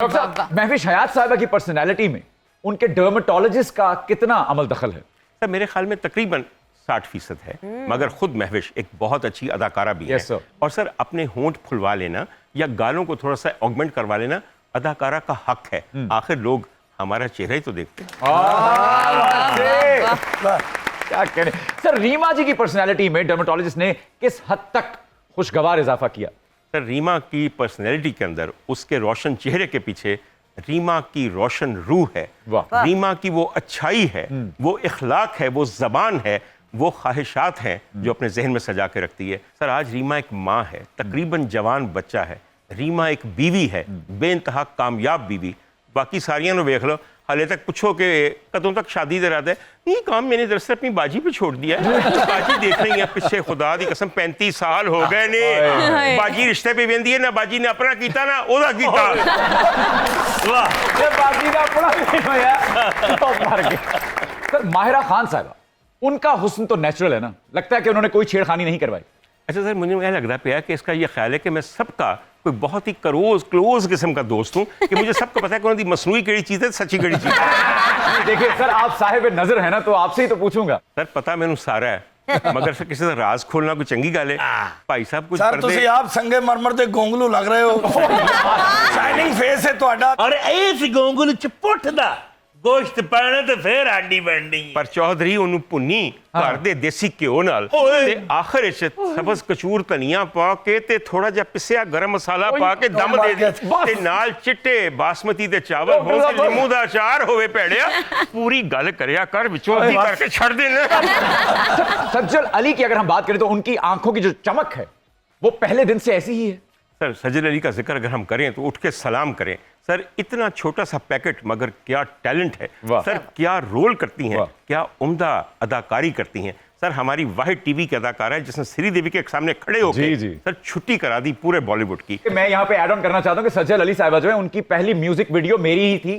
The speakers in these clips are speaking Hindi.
डॉक्टर साहब, महविश हयात साहिबा की पर्सनैलिटी में उनके डर्मेटोलॉजिस्ट का कितना अमल दखल है? सर मेरे ख्याल में तकरीबन 60% है, मगर खुद महविश एक बहुत अच्छी अदाकारा भी है। सर। और सर अपने होंठ फुलवा लेना या गालों को थोड़ा सा ऑगमेंट करवा लेना अदाकारा का हक है। आखिर लोग हमारा चेहरा ही तो देखते हैं। क्या करें सर, रीमा जी की पर्सनैलिटी में डर्मेटोलॉजिस्ट ने किस हद तक खुशगवार इजाफा किया? सर रीमा की पर्सनैलिटी के अंदर, उसके रोशन चेहरे के पीछे रीमा की रोशन रूह है। वाह। रीमा की वो अच्छाई है, वो इखलाक है, वो जबान है, वो ख्वाहिशात हैं जो अपने जहन में सजा के रखती है। सर आज रीमा एक माँ है, तकरीबन जवान बच्चा है। रीमा एक बीवी है, बेइंतहा कामयाब बीवी। बाकी सारियां नो देख लो, हाले तक पूछो कि कदों तक शादी दे रहा है, ये काम मैंने दरअसल अपनी बाजी पे छोड़ दिया है। तो बाजी देख रही है पीछे, खुदा दी कसम 35 साल हो गए ने बाजी रिश्ते पे वेंदी है ना, बाजी ने अपना कीता ना ओदा कीता। वाह, ये बाजी का अपना नहीं होया। तो मर गए। सर माहिरा खान साहिबा, उनका हुस्न तो नेचुरल है ना, लगता है कि उन्होंने कोई छेड़खानी नहीं करवाई? अच्छा सर, मुझे यह लगता है कि इसका ये ख्याल है कि मैं सबका कोई बहुत ही क्लोज किस्म का दोस्त हूँ कि मुझे सबको पता है कि उन्होंने मसनूई केड़ी चीज़ है, सच्ची केड़ी चीज़ है। देखिए सर, आप साहिब नजर है ना, तो आपसे ही तो पूछूंगा। सर पता मैंने सारा है, मगर फिर किसी से राज खोलना कोई चंगी गल है। भाई साहब कुछ सर ਤੁਸੀਂ ਆਪ ਸੰਗੇ ਮਰਮਰ ਦੇ ਗੋਂਗਲੂ ਲੱਗ ਰਹੇ ਹੋ। ਸ਼ਾਈਨਿੰਗ ਫੇਸ ਹੈ ਤੁਹਾਡਾ। और इस गोंगलू च पुट दा गोश्त पाना ते फिर आंडी बननी। पर चौधरी ਉਹਨੂੰ ਭੁੰਨੀ ਘਰ ਦੇ ਦੇਸੀ ਘਿਓ ਨਾਲ ਤੇ ਆਖਰ ਵਿੱਚ ਸਬਜ਼ ਕਚੂਰ ਧਨੀਆ ਪਾ ਕੇ ਤੇ ਥੋੜਾ ਜਿਹਾ ਪਿਸਿਆ ਗਰਮ ਮਸਾਲਾ ਪਾ ਕੇ ਦਮ ਦੇ ਦੇ ਤੇ ਨਾਲ ਚਿੱਟੇ ਬਾਸਮਤੀ ਦੇ ਚਾਵਲ ਹੋਣ ਤੇ ਨਿੰਮੂ ਦਾ ਅਚਾਰ ਹੋਵੇ ਭੈੜਿਆ, ਪੂਰੀ ਗੱਲ ਕਰਿਆ ਕਰ, ਵਿੱਚੋਂ ਅੱਧੀ ਕਰਕੇ ਛੱਡ ਦੇਣਾ। सज्जल अली की अगर हम बात करें तो उनकी आंखों की जो चमक है वो पहले दिन से ऐसी ही है। सर सज्जल अली का जिक्र अगर हम करें तो उठ के सलाम करें। सर इतना छोटा सा पैकेट मगर क्या टैलेंट है। वाह। सर क्या रोल करती हैं, वाह। क्या उम्दा अदाकारी करती हैं। सर हमारी वाहिद टीवी की अदाकारा है जिसने श्रीदेवी के सामने खड़े होकर जी। सर छुट्टी करा दी पूरे बॉलीवुड की। मैं यहाँ पे ऐड ऑन करना चाहता हूँ कि सज्जल अली साहिबा जो है, उनकी पहली म्यूजिक वीडियो मेरी ही थी,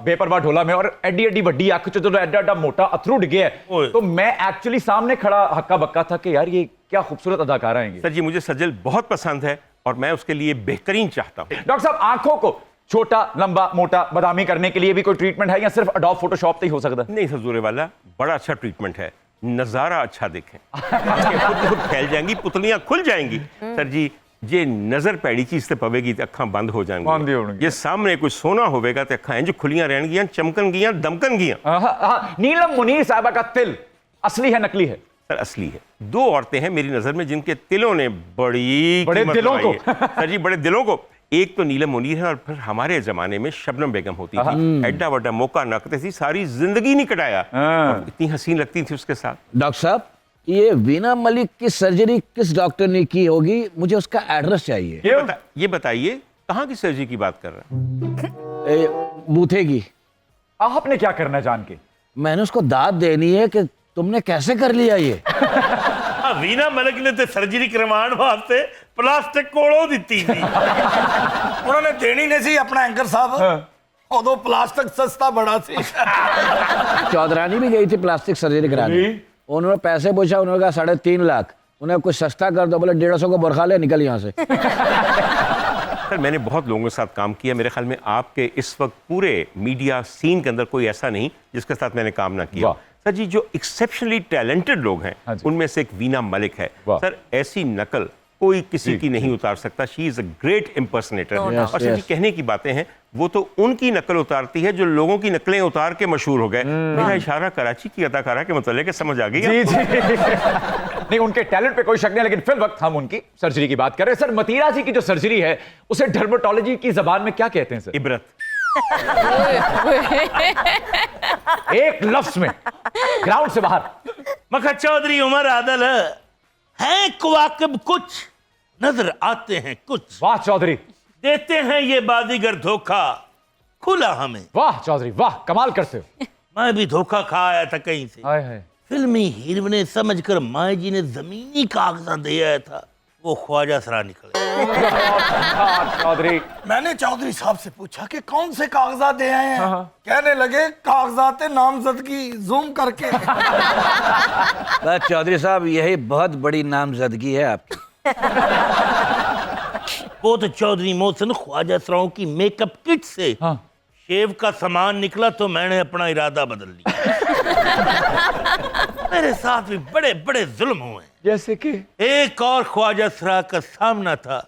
बेपरवाह ढोला में, और एडी एडी बड्डी आंख जो एडा एडा मोटा अथरू डिगे है, तो मैं एक्चुअली सामने खड़ा हक्का बक्का था कि यार ये क्या खूबसूरत अदाकारा है। सर जी मुझे सज्जल बहुत पसंद है और मैं उसके लिए बेहतरीन चाहता हूँ। डॉक्टर साहब, आंखों को छोटा लंबा मोटा बादामी करने के लिए भी कोई ट्रीटमेंट है या सिर्फ अडोब फोटोशॉप से ही हो सकता है? नहीं सर जोरे वाला, बड़ा अच्छा ट्रीटमेंट है। नजारा अच्छा देखें, आंखें खुद फैल जाएंगी, पुतलियां खुल जाएंगी। सर जी ये नजर पैड़ी चीज से पवेगी तो अखा बंद हो बंद ही होंगी। जाएंगी। ये सामने कोई सोना होगा तो अखा इंज खुलियां रहनगियां, चमकन गियां, दमकन गियां। नीलम मुनीर साहिबा का तिल असली है नकली है? सर असली है। दो औरतें हैं मेरी नजर में जिनके तिलों ने बड़े दिलों को सर जी बड़े दिलों को। एक तो नीलम मुनीर है और फिर हमारे जमाने में शबनम बेगम होती थी। एड्डा वड्डा मौका नकते थी, सारी जिंदगी नहीं कटाया और इतनी हसीन लगती थी उसके साथ। डॉक्टर साहब, ये वीना मलिक की सर्जरी किस डॉक्टर ने की होगी? मुझे उसका एड्रेस चाहिए। ये बताइए कहाँ की सर्जरी की बात कर रहे हैं? बूथे की। आपने क्या करना है जान के? मैंने उसको दाद देनी है कि तुमने कैसे कर लिया ये। वीना मलिक ने ते सर्जरी करवाने वास्ते प्लास्टिक कोड़ो दिती थी। उन्होंने देनी नहीं सी अपना एंकर साहब, उदो प्लास्टिक सस्ता बड़ा सी। चौधरानी भी गई थी प्लास्टिक सर्जरी कराने, उन्होंने पैसे पूछा, उन्होंने कहा 3.5 लाख। उन्हें कुछ सस्ता कर दो, बोले 150 को बुरखा ले, निकल यहाँ से। सर मैंने बहुत लोगों के साथ काम किया, मेरे ख्याल में आपके इस वक्त पूरे मीडिया सीन के अंदर कोई ऐसा नहीं जिसके साथ मैंने काम ना किया। सर जी जो एक्सेप्शनली टैलेंटेड लोग हैं उनमें से एक वीना मलिक है। सर ऐसी नकल कोई किसी की नहीं उतार सकता। She is a great impersonator. और सर जी कहने की बातें हैं, वो तो उनकी नकल उतारती है जो लोगों की नकलें उतार के मशहूर हो गए। मेरा इशारा कराची की अदाकारा के मतलब के समझ आ गई? जी। नहीं, उनके टैलेंट पे कोई शक नहीं, लेकिन फिल वक्त हम उनकी सर्जरी की बात कर रहे हैं। सर मतीरा जी की जो सर्जरी है उसे डर्मेटोलॉजी की जबान में क्या कहते हैं सर? इबरत। एक लफ्ज में ग्राउंड से बाहर। मखा चौधरी उमर आदल है कवाकब कुछ, नजर आते हैं कुछ, वाह चौधरी, देते हैं ये बाजीगर धोखा खुला हमें। वाह चौधरी वाह, कमाल करते हो। मैं भी धोखा खा आया था कहीं से। हाय हाय। फिल्मी हीरो ने समझकर माए जी ने जमीनी कागजात दे आया था, वो ख्वाजा सरा निकले। चौधरी, मैंने चौधरी साहब से पूछा कि कौन से कागजात दे आए हैं, कहने लगे कागजात नामजदगी, जूम करके। बस चौधरी साहब, यही बहुत बड़ी नामजदगी है आपकी। वो तो चौधरी मोहसिन ख्वाजा सराओं की मेकअप किट से हाँ। शेव का सामान निकला तो मैंने अपना इरादा बदल लिया। मेरे साथ भी बड़े बड़े जुल्म हुए। जैसे कि एक और ख्वाजा सरा का सामना था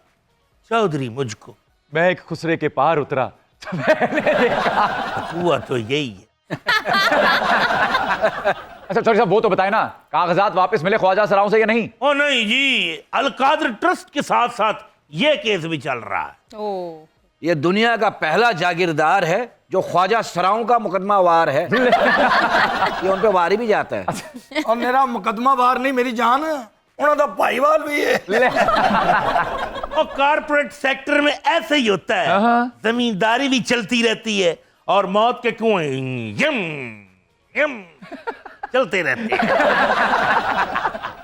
चौधरी मुझको। मैं एक खुसरे के पार उतरा तो मैंने देखा। हुआ तो यही है। अच्छा चौधरी साहब वो तो बताए ना, कागजात वापस मिले ख्वाजा सराओं से या नहीं? ओ नहीं जी, अलकादर ट्रस्ट के साथ साथ ये केस भी चल रहा है। ओ ये दुनिया का पहला जागीरदार है जो ख्वाजा सराओं का मुकदमा वार है। ये उन पे वारी भी जाता है। और मेरा मुकदमा बाहर नहीं, मेरी जान उन्होंने तो भाईवाल भी है। और कारपोरेट सेक्टर में ऐसे ही होता है, जमींदारी भी चलती रहती है और मौत के कुएं यम यम चलते रहते हैं।